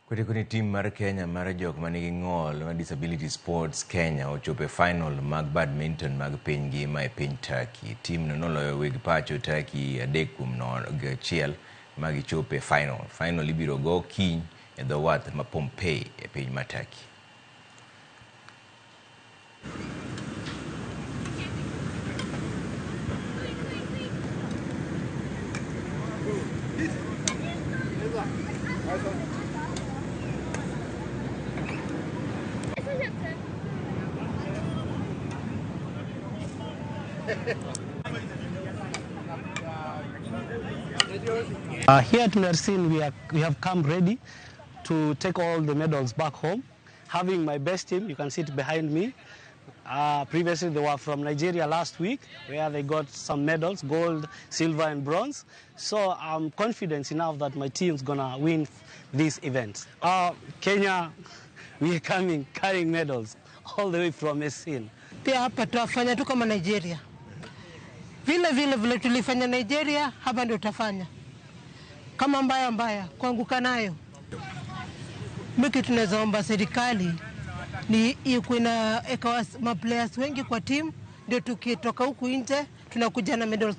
Kuni team mar Kenya mar jok manigi ng'ol ma Disability Sports Kenya ochope final mag badminton mag piny ngima e piny Turkey. Team no noloyo weg pacho Turkey 3-1 ma gichope final. Final ibiro go kiny e dho wath ma Pompey e piny ma Turkey. Here at Mersin, we have come ready to take all the medals back home. Having my best team, you can see it behind me. Previously, they were from Nigeria last week, where they got some medals, gold, silver, and bronze. So I'm confident enough that my team's gonna win this event. Kenya, we are coming carrying medals all the way from Mersin. Pia hapa tutafanya tu kama Nigeria. Vile tulifanya Nigeria, hapa ndio tutafanya. Kama mbaya kuanguka nayo. Mimi tunaweza omba serikali ni ikuina eka ma players wengi kwa team, ndio tukitoka huku nje tunakuja na medals.